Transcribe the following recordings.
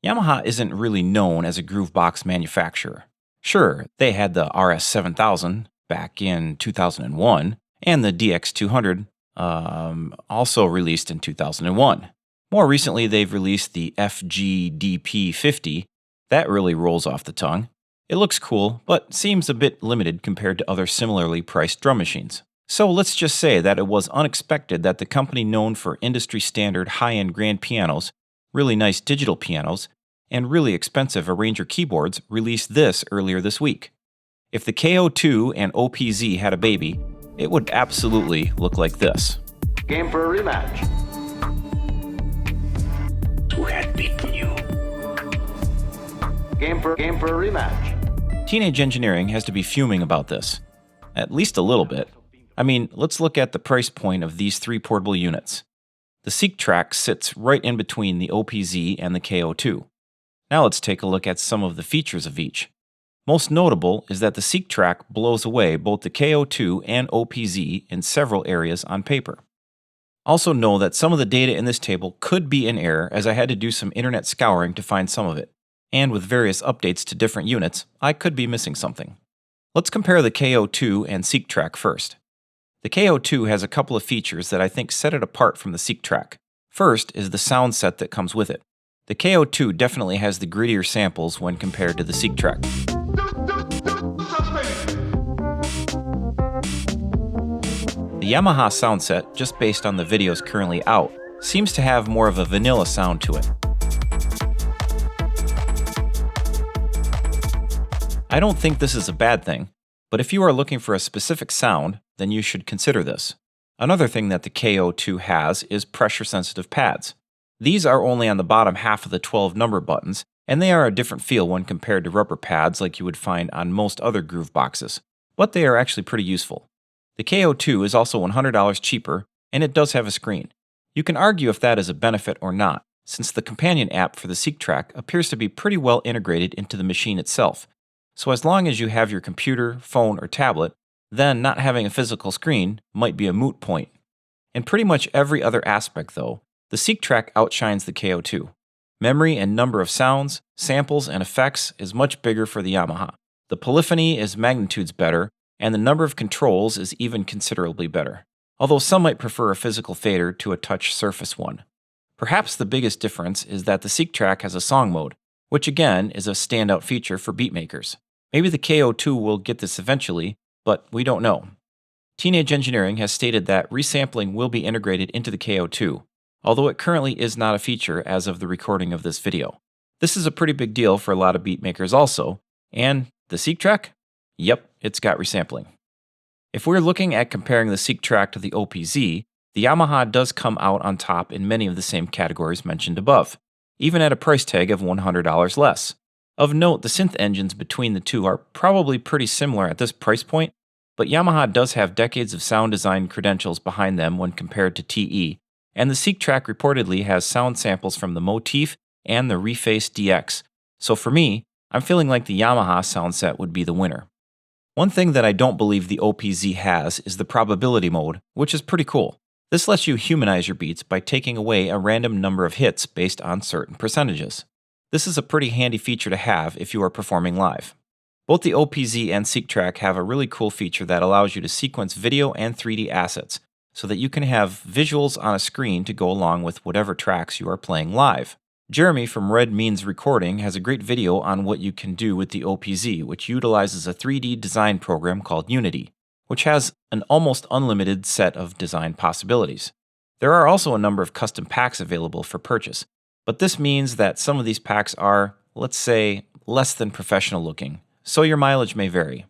Yamaha isn't really known as a groovebox manufacturer. Sure, they had the RS7000 back in 2001 and the DX200 also released in 2001. More recently, they've released the FGDP50. That really rolls off the tongue. It looks cool, but seems a bit limited compared to other similarly priced drum machines. So let's just say that it was unexpected that the company known for industry standard high-end grand pianos, really nice digital pianos, and really expensive arranger keyboards released this earlier this week. If the KO2 and OPZ had a baby, it would absolutely look like this. Game for a rematch. Who had beaten you? Game for a rematch. Teenage Engineering has to be fuming about this. At least a little bit. I mean, let's look at the price point of these three portable units. The Seqtrak sits right in between the OPZ and the KO2. Now let's take a look at some of the features of each. Most notable is that the Seqtrak blows away both the KO2 and OPZ in several areas on paper. Also know that some of the data in this table could be in error, as I had to do some internet scouring to find some of it. And with various updates to different units, I could be missing something. Let's compare the KO2 and Seqtrak first. The KO2 has a couple of features that I think set it apart from the Seqtrak. First is the sound set that comes with it. The KO2 definitely has the grittier samples when compared to the Seqtrak. The Yamaha sound set, just based on the videos currently out, seems to have more of a vanilla sound to it. I don't think this is a bad thing, but if you are looking for a specific sound, then you should consider this. Another thing that the KO2 has is pressure-sensitive pads. These are only on the bottom half of the 12 number buttons, and they are a different feel when compared to rubber pads like you would find on most other groove boxes, but they are actually pretty useful. The KO2 is also $100 cheaper, and it does have a screen. You can argue if that is a benefit or not, since the companion app for the Seqtrak appears to be pretty well integrated into the machine itself. So as long as you have your computer, phone, or tablet, then not having a physical screen might be a moot point. In pretty much every other aspect though, the Seqtrak outshines the KO2. Memory and number of sounds, samples, and effects is much bigger for the Yamaha. The polyphony is magnitudes better, and the number of controls is even considerably better, although some might prefer a physical fader to a touch surface one. Perhaps the biggest difference is that the Seqtrak has a song mode, which again is a standout feature for beatmakers. Maybe the KO2 will get this eventually, but we don't know. Teenage Engineering has stated that resampling will be integrated into the KO2, although it currently is not a feature as of the recording of this video. This is a pretty big deal for a lot of beatmakers also, and the Seqtrak? Yep, it's got resampling. If we're looking at comparing the Seqtrak to the OPZ, the Yamaha does come out on top in many of the same categories mentioned above, even at a price tag of $100 less. Of note, the synth engines between the two are probably pretty similar at this price point, but Yamaha does have decades of sound design credentials behind them when compared to TE, and the Seqtrak reportedly has sound samples from the Motif and the Reface DX, so for me, I'm feeling like the Yamaha sound set would be the winner. One thing that I don't believe the OPZ has is the probability mode, which is pretty cool. This lets you humanize your beats by taking away a random number of hits based on certain percentages. This is a pretty handy feature to have if you are performing live. Both the OPZ and Seqtrak have a really cool feature that allows you to sequence video and 3D assets, so that you can have visuals on a screen to go along with whatever tracks you are playing live. Jeremy from Red Means Recording has a great video on what you can do with the OPZ, which utilizes a 3D design program called Unity, which has an almost unlimited set of design possibilities. There are also a number of custom packs available for purchase, but this means that some of these packs are, let's say, less than professional looking, so your mileage may vary.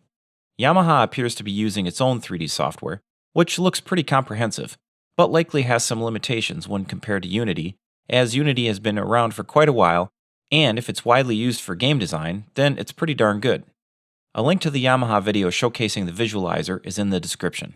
Yamaha appears to be using its own 3D software, which looks pretty comprehensive, but likely has some limitations when compared to Unity, as Unity has been around for quite a while, and if it's widely used for game design, then it's pretty darn good. A link to the Yamaha video showcasing the visualizer is in the description.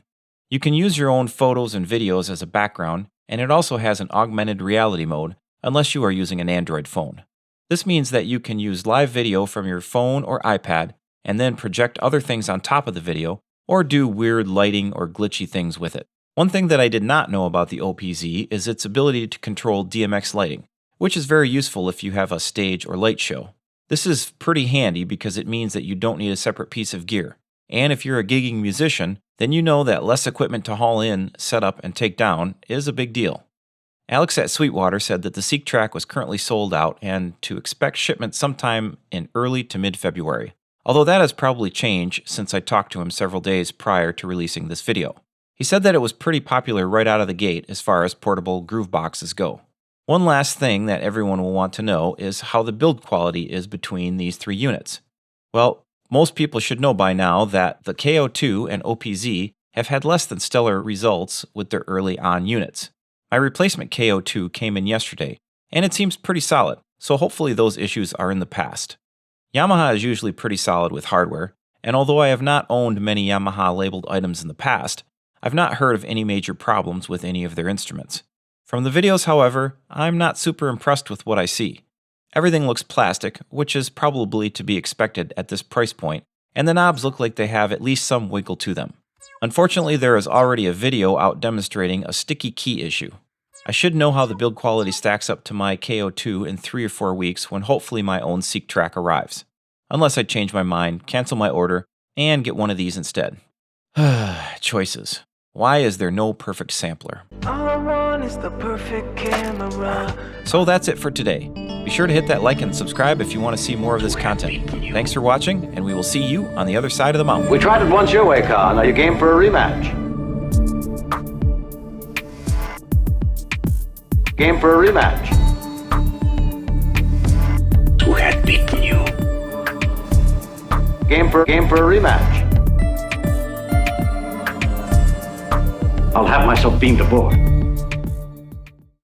You can use your own photos and videos as a background, and it also has an augmented reality mode, unless you are using an Android phone. This means that you can use live video from your phone or iPad, and then project other things on top of the video, or do weird lighting or glitchy things with it. One thing that I did not know about the OPZ is its ability to control DMX lighting, which is very useful if you have a stage or light show. This is pretty handy because it means that you don't need a separate piece of gear. And if you're a gigging musician, then you know that less equipment to haul in, set up, and take down is a big deal. Alex at Sweetwater said that the Seqtrak was currently sold out and to expect shipment sometime in early to mid-February. Although that has probably changed since I talked to him several days prior to releasing this video. He said that it was pretty popular right out of the gate as far as portable groove boxes go. One last thing that everyone will want to know is how the build quality is between these three units. Well, most people should know by now that the KO2 and OPZ have had less than stellar results with their early on units. My replacement KO2 came in yesterday, and it seems pretty solid, so hopefully those issues are in the past. Yamaha is usually pretty solid with hardware, and although I have not owned many Yamaha labeled items in the past, I've not heard of any major problems with any of their instruments. From the videos, however, I'm not super impressed with what I see. Everything looks plastic, which is probably to be expected at this price point, and the knobs look like they have at least some wiggle to them. Unfortunately, there is already a video out demonstrating a sticky key issue. I should know how the build quality stacks up to my KO2 in 3 or 4 weeks when hopefully my own Seqtrak arrives. Unless I change my mind, cancel my order, and get one of these instead. Choices. Why is there no perfect sampler? All I want is the perfect camera. So that's it for today. Be sure to hit that like and subscribe if you want to see more of this content. Thanks for watching, and we will see you on the other side of the mountain. We tried it once your way, Carl. Now you game for a rematch. Game for a rematch. Who had beaten you? Game for a rematch. I'll have myself beamed aboard.